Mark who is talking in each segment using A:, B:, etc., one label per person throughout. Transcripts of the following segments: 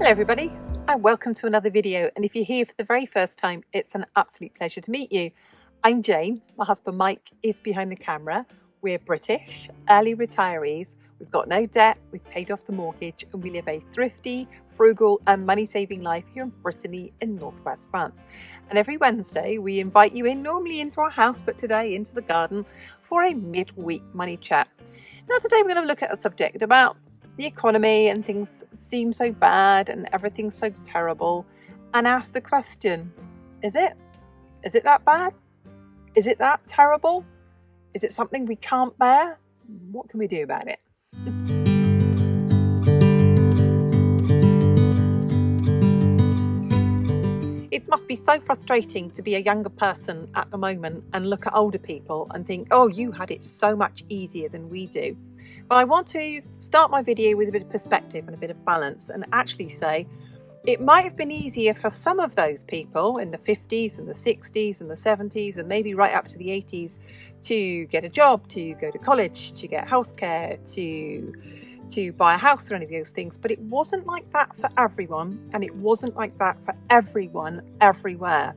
A: Hello everybody and welcome to another video, and if you're here for the very first time, it's an absolute pleasure to meet you. I'm Jane, my husband Mike is behind the camera. We're British, early retirees, we've got no debt, we've paid off the mortgage, and we live a thrifty, frugal and money-saving life here in Brittany in northwest France. And every Wednesday we invite you in, normally into our house, but today into the garden for a mid-week money chat. Now today we're going to look at a subject about the economy, and things seem so bad and everything's so terrible, and ask the question, is it that bad? Is it that terrible? Is it something we can't bear? What can we do about it? It must be so frustrating to be a younger person at the moment and look at older people and think, oh, you had it so much easier than we do. But I want to start my video with a bit of perspective and a bit of balance, and actually say it might have been easier for some of those people in the 50s and the 60s and the 70s and maybe right up to the 80s to get a job, to go to college, to get healthcare, to buy a house or any of those things. But it wasn't like that for everyone, and it wasn't like that for everyone everywhere.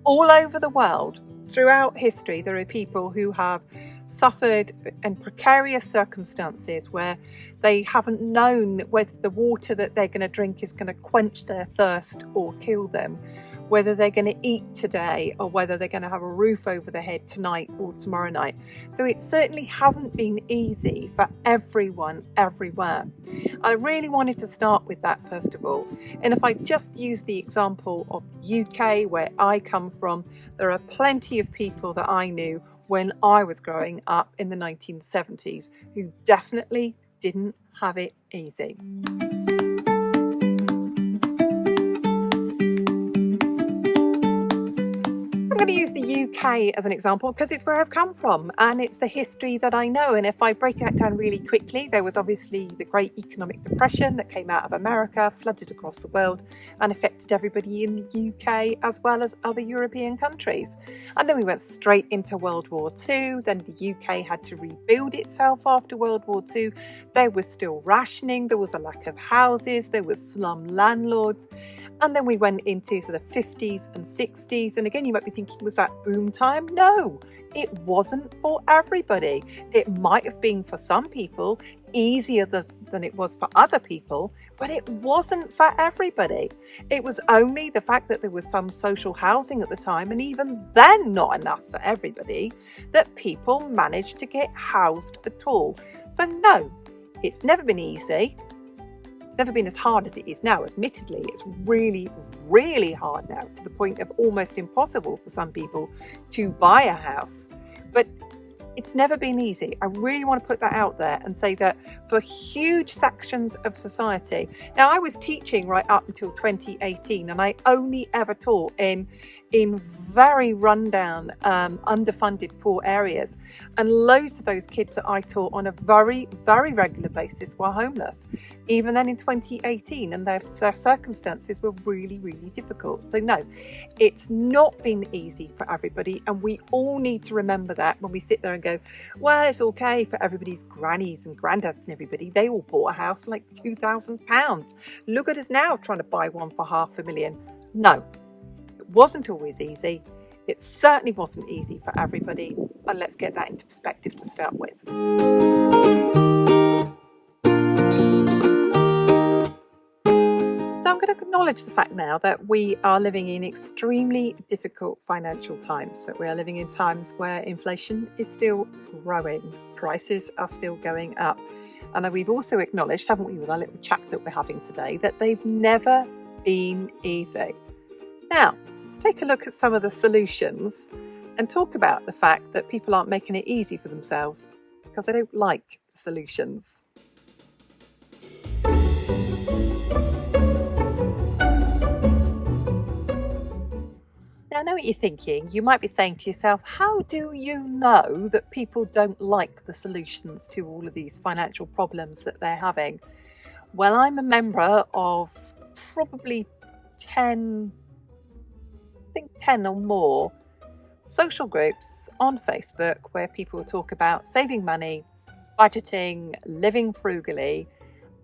A: All over the world, throughout history, there are people who have suffered in precarious circumstances where they haven't known whether the water that they're going to drink is going to quench their thirst or kill them, whether they're going to eat today or whether they're going to have a roof over their head tonight or tomorrow night. So it certainly hasn't been easy for everyone everywhere. I really wanted to start with that first of all. And if I just use the example of the UK, where I come from, there are plenty of people that I knew when I was growing up in the 1970s who definitely didn't have it easy. I'm going to use the UK as an example because it's where I've come from and it's the history that I know. And if I break that down really quickly, there was obviously the Great Economic Depression that came out of America, flooded across the world and affected everybody in the UK as well as other European countries. And then we went straight into World War II. Then the UK had to rebuild itself after World War II. There was still rationing, there was a lack of houses, there was slum landlords. And then we went into the 50s and 60s. And again, you might be thinking, was that boom time? No, it wasn't for everybody. It might have been for some people easier than it was for other people, but it wasn't for everybody. It was only the fact that there was some social housing at the time, and even then not enough for everybody, that people managed to get housed at all. So no, it's never been easy. It's never been as hard as it is now. Admittedly, it's really, really hard now, to the point of almost impossible for some people to buy a house. But it's never been easy. I really want to put that out there and say that for huge sections of society. Now, I was teaching right up until 2018, and I only ever taught in very rundown, underfunded, poor areas. And loads of those kids that I taught on a very, very regular basis were homeless, even then in 2018, and their circumstances were really, really difficult. So no, it's not been easy for everybody, and we all need to remember that when we sit there and go, well, it's okay for everybody's grannies and granddads and everybody. They all bought a house for like £2,000. Look at us now trying to buy one for $500,000. No, it wasn't always easy. It certainly wasn't easy for everybody, and let's get that into perspective to start with. So I'm going to acknowledge the fact now that we are living in extremely difficult financial times. So we are living in times where inflation is still growing, prices are still going up. And we've also acknowledged, haven't we, with our little chat that we're having today, that they've never been easy. Now, let's take a look at some of the solutions and talk about the fact that people aren't making it easy for themselves because they don't like the solutions. Now, I know what you're thinking. You might be saying to yourself, how do you know that people don't like the solutions to all of these financial problems that they're having? Well, I'm a member of probably 10 or more social groups on Facebook where people talk about saving money, budgeting, living frugally,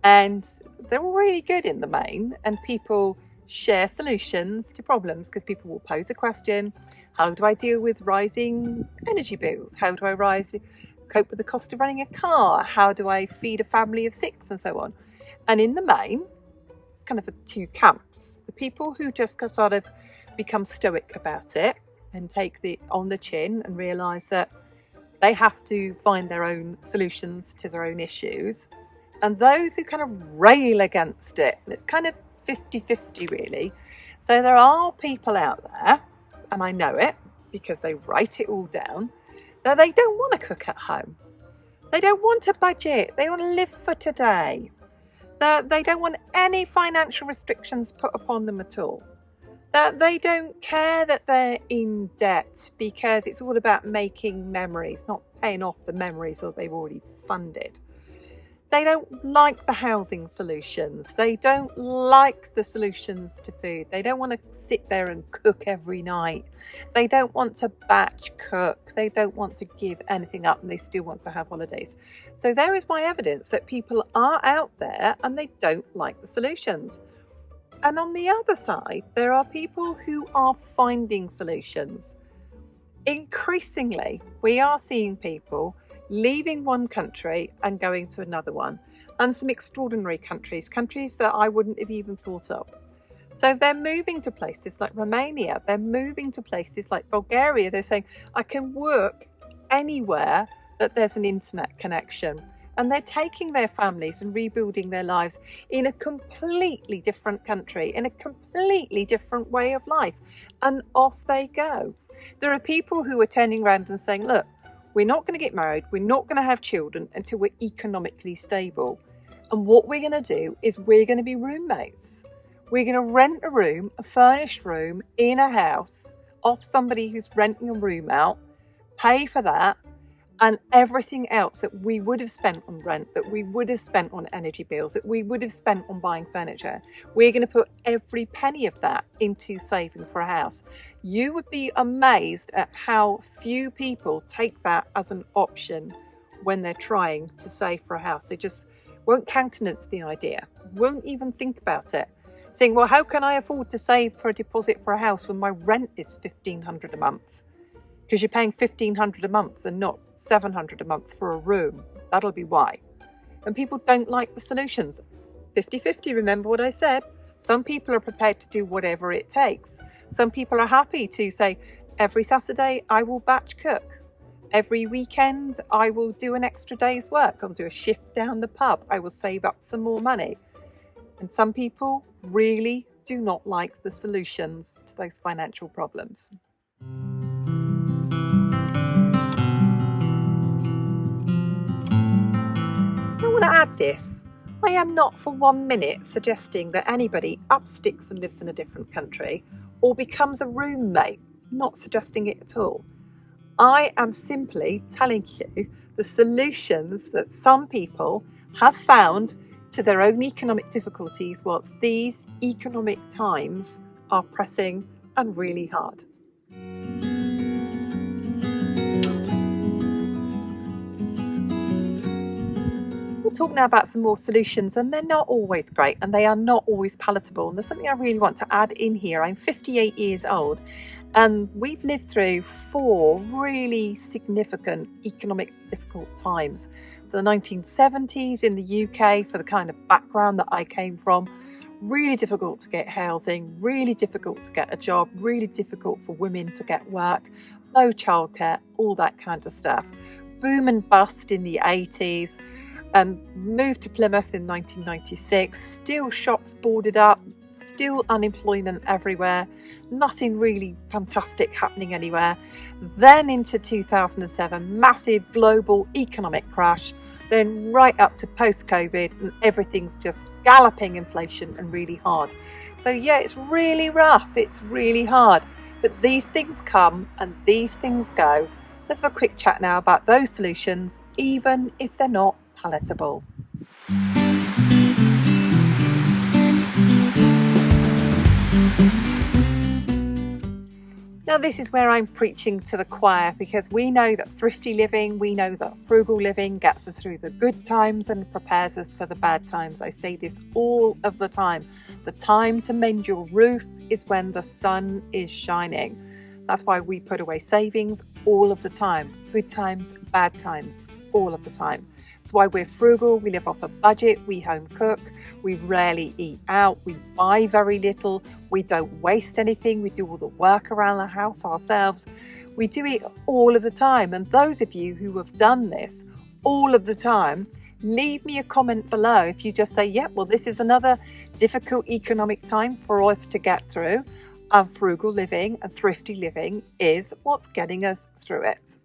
A: And they're all really good in the main, and people share solutions to problems because people will pose a question. How do I deal with rising energy bills? How do I cope with the cost of running a car? How do I feed a family of 6 and so on? And in the main, it's kind of two camps. The people who just sort of become stoic about it and take it on the chin and realise that they have to find their own solutions to their own issues. And those who kind of rail against it. And it's kind of 50-50 really. So there are people out there, and I know it because they write it all down, that they don't want to cook at home. They don't want to budget. They want to live for today. That they don't want any financial restrictions put upon them at all. That they don't care that they're in debt because it's all about making memories, not paying off the memories that they've already funded. They don't like the housing solutions. They don't like the solutions to food. They don't want to sit there and cook every night. They don't want to batch cook. They don't want to give anything up, and they still want to have holidays. So there is my evidence that people are out there and they don't like the solutions. And on the other side, there are people who are finding solutions. Increasingly, we are seeing people leaving one country and going to another one, and some extraordinary countries that I wouldn't have even thought of. So they're moving to places like Romania, they're moving to places like Bulgaria. They're saying, I can work anywhere that there's an internet connection. And they're taking their families and rebuilding their lives in a completely different country, in a completely different way of life. And off they go. There are people who are turning around and saying, look, we're not going to get married, we're not going to have children until we're economically stable. And what we're going to do is we're going to be roommates. We're going to rent a room, a furnished room in a house off somebody who's renting a room out, pay for that, and everything else that we would have spent on rent, that we would have spent on energy bills, that we would have spent on buying furniture, we're going to put every penny of that into saving for a house. You would be amazed at how few people take that as an option when they're trying to save for a house. They just won't countenance the idea, won't even think about it. Saying, well, how can I afford to save for a deposit for a house when my rent is $1,500 a month? Because you're paying $1,500 a month and not $700 a month for a room. That'll be why. And people don't like the solutions. 50-50, remember what I said? Some people are prepared to do whatever it takes. Some people are happy to say, every Saturday I will batch cook. Every weekend I will do an extra day's work. I'll do a shift down the pub. I will save up some more money. And some people really do not like the solutions to those financial problems. I want to add this. I am not for 1 minute suggesting that anybody upsticks and lives in a different country or becomes a roommate, not suggesting it at all. I am simply telling you the solutions that some people have found to their own economic difficulties whilst these economic times are pressing and really hard. We'll talk now about some more solutions, and they're not always great and they are not always palatable. And there's something I really want to add in here. I'm 58 years old and we've lived through 4 really significant economic difficult times. So the 1970s in the UK, for the kind of background that I came from, really difficult to get housing, really difficult to get a job, really difficult for women to get work, low childcare, all that kind of stuff. Boom and bust in the 80s. And moved to Plymouth in 1996, still shops boarded up, still unemployment everywhere, nothing really fantastic happening anywhere. Then into 2007, massive global economic crash, then right up to post-COVID, and everything's just galloping inflation and really hard. So yeah, it's really rough, it's really hard, but these things come and these things go. Let's have a quick chat now about those solutions, even if they're not palatable. Now, this is where I'm preaching to the choir, because we know that thrifty living, we know that frugal living gets us through the good times and prepares us for the bad times. I say this all of the time. The time to mend your roof is when the sun is shining. That's why we put away savings all of the time. Good times, bad times, all of the time. That's why we're frugal. We live off a budget. We home cook. We rarely eat out. We buy very little. We don't waste anything. We do all the work around the house ourselves. We do it all of the time. And those of you who have done this all of the time, leave me a comment below if you just say, yep, well, this is another difficult economic time for us to get through. And frugal living and thrifty living is what's getting us through it.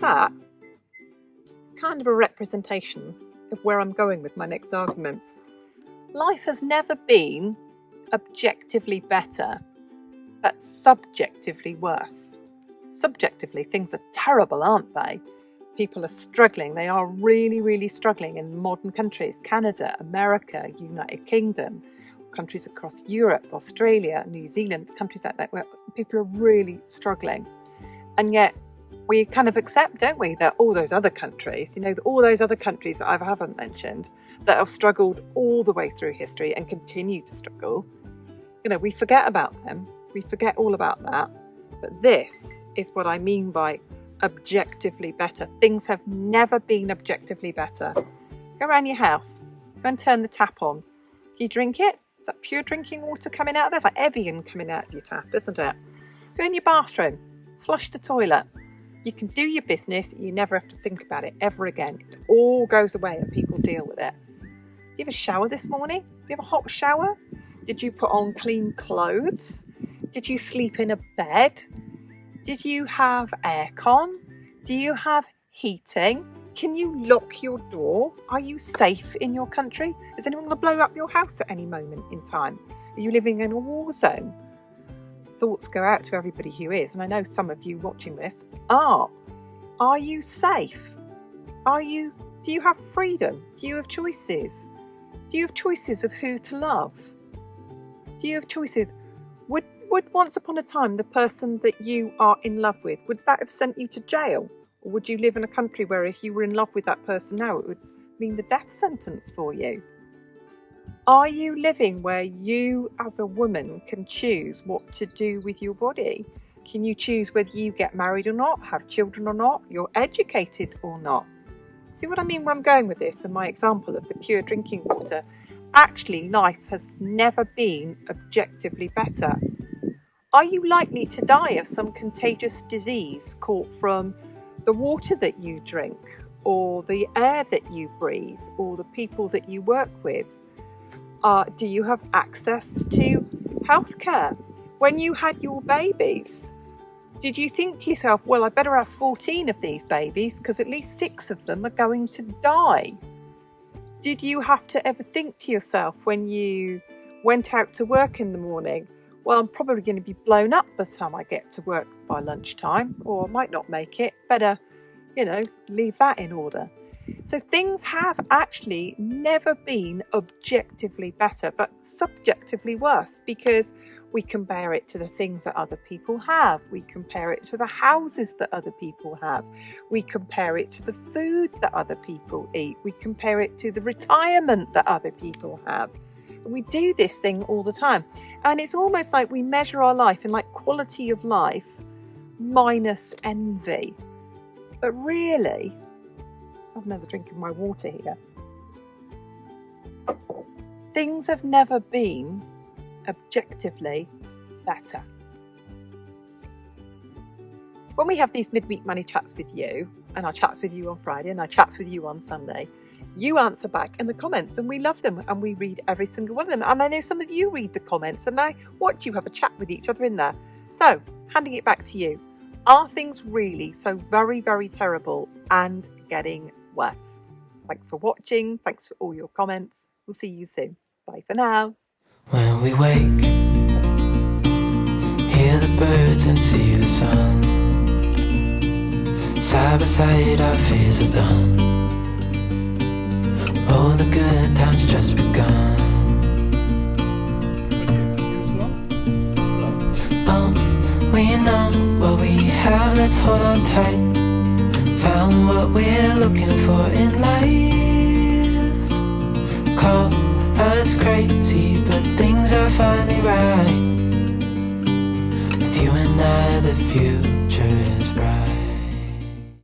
A: That is kind of a representation of where I'm going with my next argument. Life has never been objectively better, but subjectively worse. Subjectively, things are terrible, aren't they? People are struggling. They are really, really struggling in modern countries. Canada, America, United Kingdom, countries across Europe, Australia, New Zealand, countries like that, where people are really struggling. And yet we kind of accept, don't we, that all those other countries, all those other countries that I haven't mentioned, that have struggled all the way through history and continue to struggle, we forget about them. We forget all about that. But this is what I mean by objectively better. Things have never been objectively better. Go around your house. Go and turn the tap on. You drink it. Is that pure drinking water coming out? That's like Evian coming out of your tap, isn't it? Go in your bathroom. Flush the toilet. You can do your business. You never have to think about it ever again. It all goes away and people deal with it. Did you have a shower this morning? Did you have a hot shower? Did you put on clean clothes? Did you sleep in a bed? Did you have aircon? Do you have heating? Can you lock your door? Are you safe in your country? Is anyone going to blow up your house at any moment in time? Are you living in a war zone? Thoughts go out to everybody who is, and I know some of you watching this are. Are you safe? Do you have freedom? Do you have choices? Do you have choices of who to love? Do you have choices? Would once upon a time the person that you are in love with, would that have sent you to jail? Or would you live in a country where if you were in love with that person now, it would mean the death sentence for you? Are you living where you as a woman can choose what to do with your body? Can you choose whether you get married or not, have children or not, you're educated or not? See what I mean where I'm going with this and my example of the pure drinking water? Actually, life has never been objectively better. Are you likely to die of some contagious disease caught from the water that you drink, or the air that you breathe, or the people that you work with? Do you have access to healthcare? When you had your babies, did you think to yourself, well, I better have 14 of these babies because at least 6 of them are going to die? Did you have to ever think to yourself when you went out to work in the morning, well, I'm probably going to be blown up by the time I get to work by lunchtime, or I might not make it. Better, leave that in order. So things have actually never been objectively better, but subjectively worse, because we compare it to the things that other people have. We compare it to the houses that other people have. We compare it to the food that other people eat. We compare it to the retirement that other people have. We do this thing all the time. And it's almost like we measure our life in like quality of life minus envy. But really, I have another drink of my water here. Things have never been objectively better. When we have these midweek money chats with you, and I chats with you on Friday and I chats with you on Sunday, you answer back in the comments and we love them and we read every single one of them. And I know some of you read the comments and I watch you have a chat with each other in there. So, handing it back to you. Are things really so very, very terrible and getting worse? Thanks for watching. Thanks for all your comments. We'll see you soon. Bye for now.
B: When we wake, hear the birds and see the sun. Side by side our fears are done. Oh, the good times just begun. Oh, we know what we have, let's hold on tight. Found what we're looking for in life. Call us crazy, but things are finally right. With you and I, the view